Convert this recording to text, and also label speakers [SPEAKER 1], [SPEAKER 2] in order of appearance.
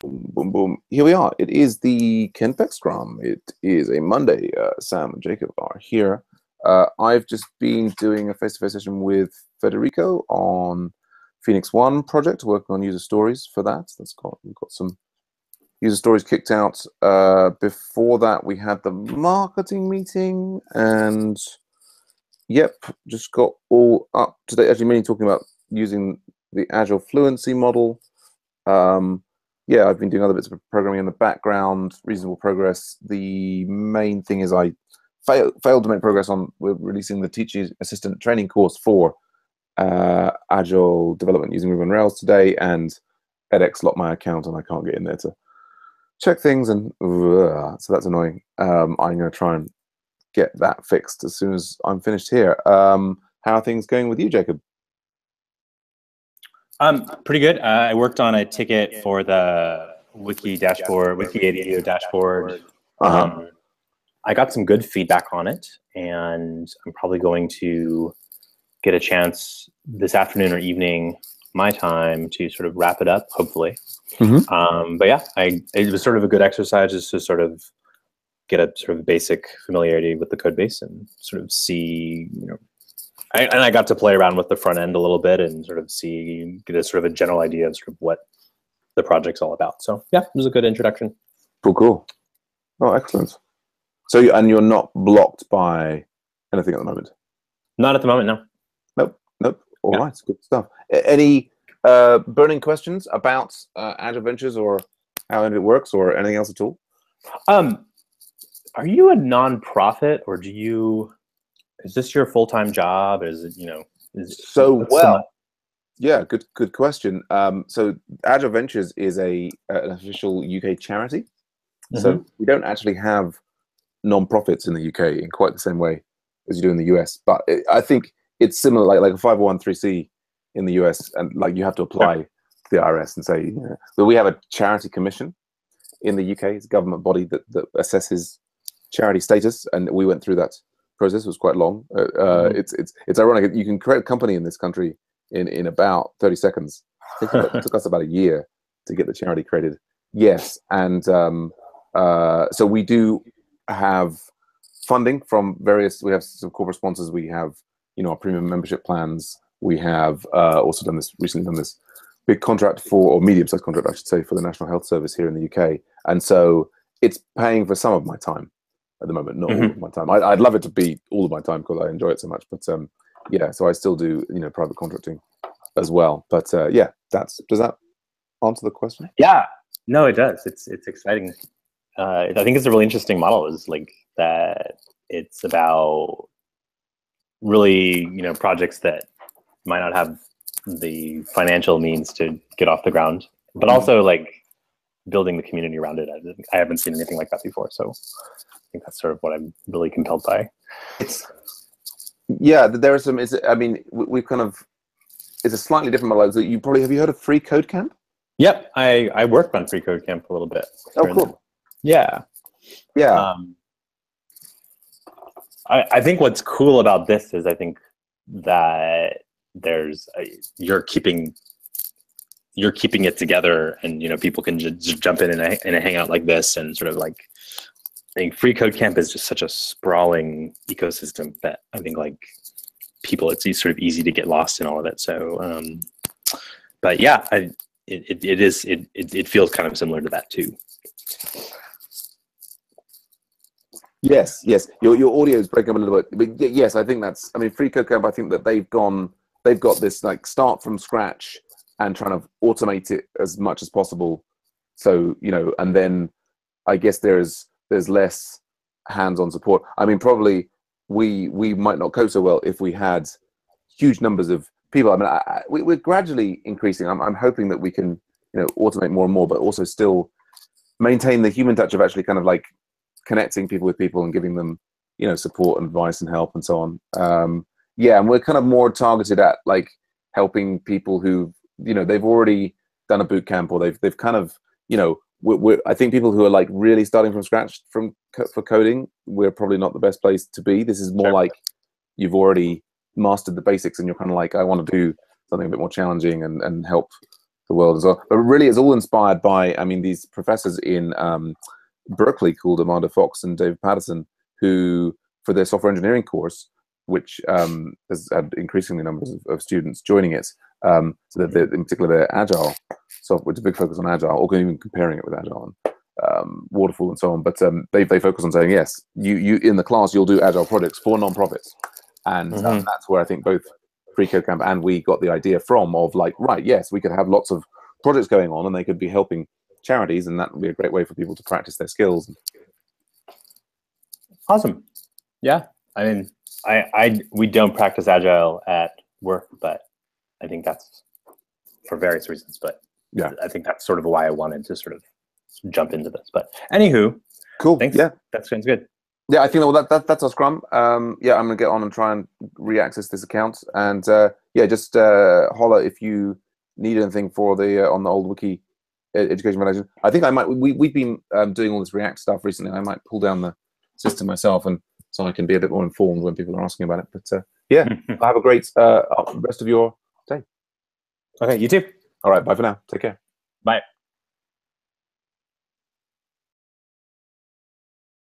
[SPEAKER 1] Boom, boom. Here we are. It is the Ken Beck Scrum. It is a Monday. Sam and Jacob are here. I've just been doing a face-to-face session with Federico on Phoenix One project, working on user stories for that. We've got some user stories kicked out. Before that, we had the marketing meeting, and yep, just got all up to date. Actually, mainly talking about using the Agile Fluency model. Yeah, I've been doing other bits of programming in the background, reasonable progress. The main thing is I failed to make progress on releasing the teaching assistant training course for Agile development using Ruby on Rails today, and edX locked my account and I can't get in there to check things, and so that's annoying. I'm going to try and get that fixed as soon as I'm finished here. How are things going with you, Jacob?
[SPEAKER 2] Pretty good. I worked on a ticket for the Wiki dashboard, Wiki ADO dashboard. I got some good feedback on it, and I'm probably going to get a chance this afternoon or evening, my time, to sort of wrap it up, hopefully. But yeah, it was sort of a good exercise just to sort of get a sort of basic familiarity with the code base and sort of see, and I got to play around with the front end a little bit and sort of get a sort of a general idea of sort of what the project's all about. So yeah, it was a good introduction.
[SPEAKER 1] Cool. Oh, excellent. So, you're not blocked by anything at the moment?
[SPEAKER 2] Not at the moment, no.
[SPEAKER 1] Nope. All right, good stuff. Any burning questions about Agile Ventures or how it works or anything else at all?
[SPEAKER 2] Are you a nonprofit, or is this your full-time job? Is it,
[SPEAKER 1] yeah, good question. So Agile Ventures is an official UK charity. So we don't actually have non-profits in the UK in quite the same way as you do in the US, but I think it's similar, like a 501(c) in the US, and like you have to apply to the IRS and say, but we have a charity commission in the UK. It's a government body that assesses charity status, and we went through that process. It was quite long. It's ironic. You can create a company in this country in about 30 seconds. It took us about a year to get the charity created. Yes, and so we do have funding from various. We have some corporate sponsors. We have our premium membership plans. We have also recently done this big contract or medium-sized contract, I should say, for the National Health Service here in the UK, and so it's paying for some of my time at the moment, not all of my time. I'd love it to be all of my time because I enjoy it so much. But yeah, so I still do private contracting as well. But yeah, does that answer the question?
[SPEAKER 2] Yeah, no, it does. It's exciting. I think it's a really interesting model. Is like that. It's about really projects that might not have the financial means to get off the ground, but also like building the community around it. I haven't seen anything like that before, so I think that's sort of what I'm really compelled by.
[SPEAKER 1] Yeah, there are some. We've kind of. It's a slightly different model. So have you heard of Free Code Camp?
[SPEAKER 2] Yep, I worked on Free Code Camp a little bit.
[SPEAKER 1] Oh, cool.
[SPEAKER 2] Yeah. I think what's cool about this is I think that you're keeping it together, and people can just jump in a hangout like this, and sort of like, I think Free Code Camp is just such a sprawling ecosystem that I think like people, it's sort of easy to get lost in all of it. So, but yeah, it feels kind of similar to that too.
[SPEAKER 1] Yes. Your audio is breaking up a little bit, but yes, I think that's. Free Code Camp. I think that they've got this like start from scratch and trying to automate it as much as possible. So and then I guess there's less hands-on support. Probably we might not code so well if we had huge numbers of people. We're gradually increasing. I'm hoping that we can automate more and more, but also still maintain the human touch of actually kind of like connecting people with people and giving them support and advice and help and so on. Yeah, and we're kind of more targeted at like helping people who they've already done a boot camp, or they've kind of I think people who are like really starting from scratch for coding, we're probably not the best place to be. This is more like you've already mastered the basics and you're kind of like, I want to do something a bit more challenging and help the world as well. But really, it's all inspired by, I mean, these professors in Berkeley called Amanda Fox and David Patterson, who, for their software engineering course, which has had increasingly numbers of students joining it, so that in particular their Agile software, with a big focus on Agile, or even comparing it with Agile and Waterfall and so on. But they focus on saying, yes, you in the class, you'll do Agile projects for non-profits. And that's where I think both Free Code Camp and we got the idea from, of like, right, yes, we could have lots of projects going on and they could be helping charities, and that would be a great way for people to practice their skills.
[SPEAKER 2] Awesome. Yeah. I mean, we don't practice Agile at work, but I think that's for various reasons. But yeah, I think that's sort of why I wanted to sort of jump into this. But anywho,
[SPEAKER 1] cool.
[SPEAKER 2] Thanks.
[SPEAKER 1] Yeah,
[SPEAKER 2] that sounds good.
[SPEAKER 1] Yeah, I think that's our Scrum. Yeah, I'm gonna get on and try and re-access this account, and yeah, just holler if you need anything for the on the old wiki education foundation. I think I might. We've been doing all this React stuff recently. I might pull down the system myself, and so I can be a bit more informed when people are asking about it. But yeah, have a great rest of your day.
[SPEAKER 2] Okay, you too.
[SPEAKER 1] All right, bye for now. Take care.
[SPEAKER 2] Bye.